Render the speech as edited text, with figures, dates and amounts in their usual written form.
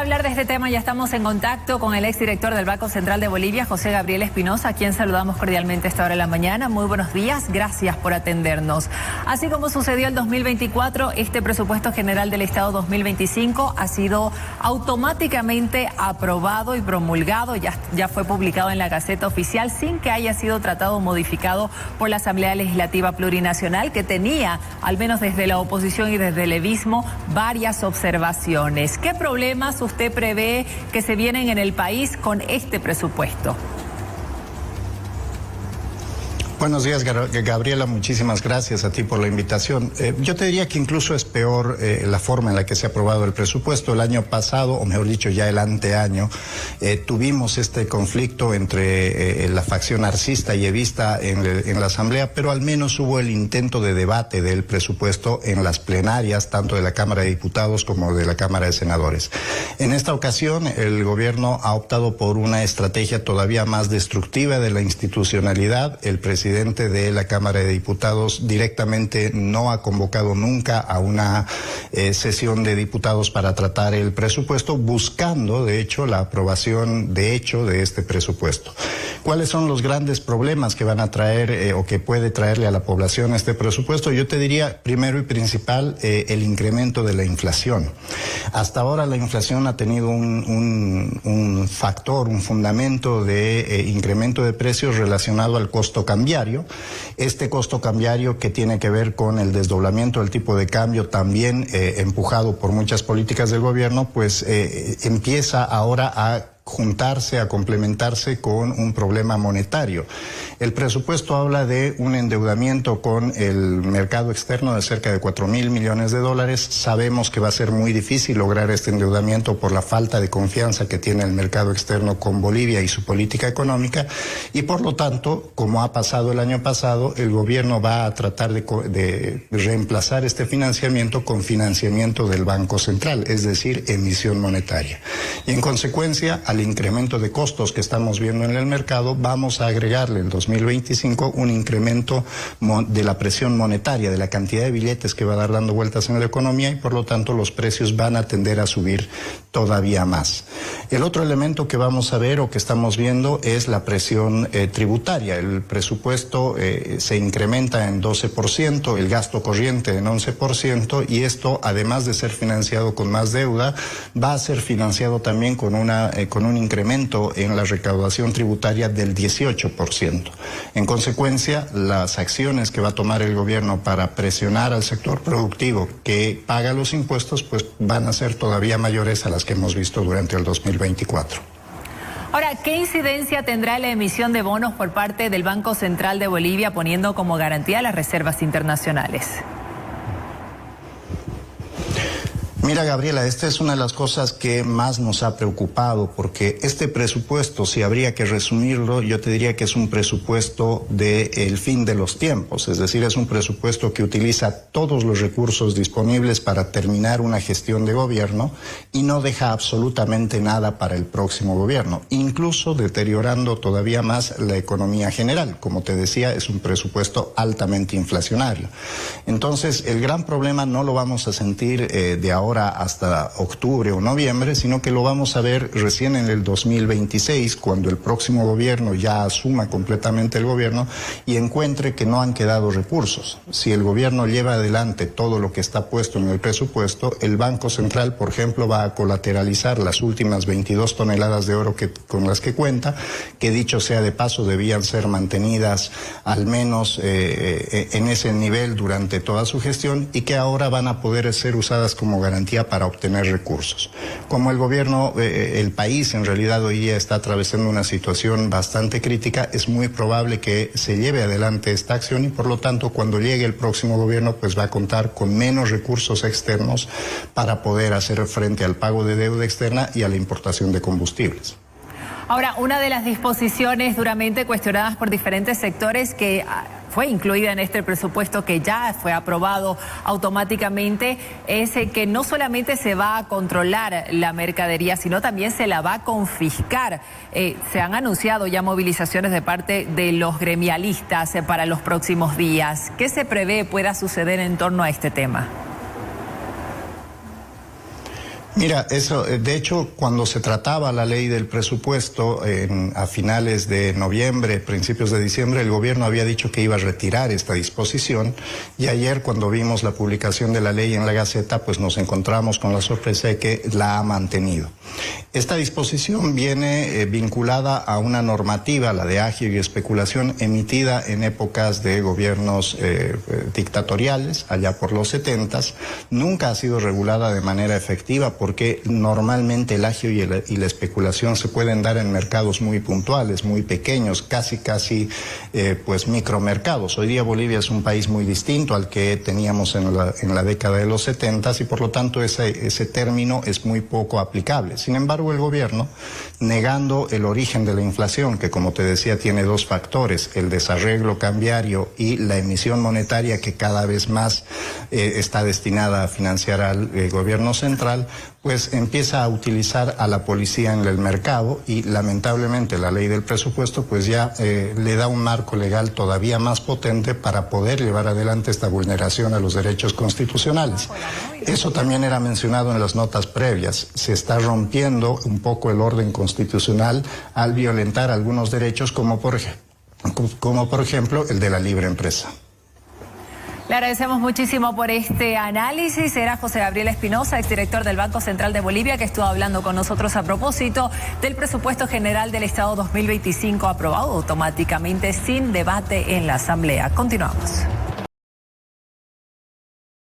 hablar de este tema ya estamos en contacto con el exdirector del Banco Central de Bolivia, José Gabriel Espinosa, a quien saludamos cordialmente a esta hora de la mañana. Muy buenos días, gracias por atendernos. Así como sucedió el 2024, este presupuesto general del Estado 2025 ha sido automáticamente aprobado y promulgado, ya fue publicado en la Gaceta Oficial sin que haya sido tratado o modificado por la Asamblea Legislativa Plurinacional, que tenía, al menos desde la oposición y desde el levismo, varias observaciones. ¿Qué problemas usted prevé que se vienen en el país con este presupuesto? Buenos días, Gabriela, muchísimas gracias a ti por la invitación. Yo te diría que incluso es peor la forma en la que se ha aprobado el presupuesto. El año pasado, o mejor dicho, ya el anteaño, tuvimos este conflicto entre la facción arcista y evista en la Asamblea, pero al menos hubo el intento de debate del presupuesto en las plenarias, tanto de la Cámara de Diputados como de la Cámara de Senadores. En esta ocasión, el gobierno ha optado por una estrategia todavía más destructiva de la institucionalidad. El presidente de la Cámara de Diputados directamente no ha convocado nunca a una sesión de diputados para tratar el presupuesto, buscando de hecho la aprobación de este presupuesto. ¿Cuáles son los grandes problemas que van a traer o que puede traerle a la población este presupuesto? Yo te diría, primero y principal, el incremento de la inflación. Hasta ahora la inflación ha tenido un factor, un fundamento de incremento de precios relacionado al costo cambiario. Este costo cambiario, que tiene que ver con el desdoblamiento del tipo de cambio, también empujado por muchas políticas del gobierno, pues empieza ahora a juntarse, a complementarse con un problema monetario. El presupuesto habla de un endeudamiento con el mercado externo de cerca de 4.000 millones de dólares. Sabemos que va a ser muy difícil lograr este endeudamiento por la falta de confianza que tiene el mercado externo con Bolivia y su política económica, y por lo tanto, como ha pasado el año pasado, el gobierno va a tratar de reemplazar este financiamiento con financiamiento del Banco Central, es decir, emisión monetaria. Y en consecuencia, al incremento de costos que estamos viendo en el mercado, vamos a agregarle en 2025 un incremento de la presión monetaria, de la cantidad de billetes que va a dar dando vueltas en la economía, y por lo tanto los precios van a tender a subir todavía más. El otro elemento que vamos a ver o que estamos viendo es la presión tributaria. El presupuesto se incrementa en 12%, el gasto corriente en 11%, y esto, además de ser financiado con más deuda, va a ser financiado también con un incremento en la recaudación tributaria del 18%. En consecuencia, las acciones que va a tomar el gobierno para presionar al sector productivo que paga los impuestos, pues van a ser todavía mayores a las que hemos visto durante el 2024. Ahora, ¿qué incidencia tendrá la emisión de bonos por parte del Banco Central de Bolivia, poniendo como garantía las reservas internacionales? Mira, Gabriela, esta es una de las cosas que más nos ha preocupado, porque este presupuesto, si habría que resumirlo, yo te diría que es un presupuesto del fin de los tiempos, es decir, es un presupuesto que utiliza todos los recursos disponibles para terminar una gestión de gobierno y no deja absolutamente nada para el próximo gobierno, incluso deteriorando todavía más la economía general. Como te decía, es un presupuesto altamente inflacionario. Entonces, el gran problema no lo vamos a sentir de ahora hasta octubre o noviembre, sino que lo vamos a ver recién en el 2026, cuando el próximo gobierno ya asuma completamente el gobierno y encuentre que no han quedado recursos. Si el gobierno lleva adelante todo lo que está puesto en el presupuesto, el Banco Central, por ejemplo, va a colateralizar las últimas 22 toneladas de oro con las que cuenta, que dicho sea de paso debían ser mantenidas al menos en ese nivel durante toda su gestión, y que ahora van a poder ser usadas como garantía para obtener recursos. Como el gobierno, el país en realidad hoy día está atravesando una situación bastante crítica, es muy probable que se lleve adelante esta acción, y por lo tanto cuando llegue el próximo gobierno pues va a contar con menos recursos externos para poder hacer frente al pago de deuda externa y a la importación de combustibles. Ahora, una de las disposiciones duramente cuestionadas por diferentes sectores que fue incluida en este presupuesto que ya fue aprobado automáticamente es que no solamente se va a controlar la mercadería, sino también se la va a confiscar. Se han anunciado ya movilizaciones de parte de los gremialistas para los próximos días. ¿Qué se prevé pueda suceder en torno a este tema? Mira, eso, de hecho, cuando se trataba la ley del presupuesto a finales de noviembre, principios de diciembre, el gobierno había dicho que iba a retirar esta disposición, y ayer, cuando vimos la publicación de la ley en la Gaceta, pues nos encontramos con la sorpresa de que la ha mantenido. Esta disposición viene vinculada a una normativa, la de agio y especulación, emitida en épocas de gobiernos dictatoriales, allá por los 70s. Nunca ha sido regulada de manera efectiva, porque normalmente el agio y la especulación se pueden dar en mercados muy puntuales, muy pequeños, casi pues micromercados. Hoy día Bolivia es un país muy distinto al que teníamos en la década de los 70s, y por lo tanto ese término es muy poco aplicable. Sin embargo, el gobierno, negando el origen de la inflación, que como te decía tiene dos factores, el desarreglo cambiario y la emisión monetaria, que cada vez más está destinada a financiar al gobierno central, pues empieza a utilizar a la policía en el mercado, y lamentablemente la ley del presupuesto pues ya le da un marco legal todavía más potente para poder llevar adelante esta vulneración a los derechos constitucionales. Eso también era mencionado en las notas previas. Se está rompiendo un poco el orden constitucional al violentar algunos derechos, como por ejemplo el de la libre empresa. Le agradecemos muchísimo por este análisis. Era José Gabriel Espinosa, exdirector del Banco Central de Bolivia, que estuvo hablando con nosotros a propósito del presupuesto general del Estado 2025, aprobado automáticamente sin debate en la Asamblea. Continuamos.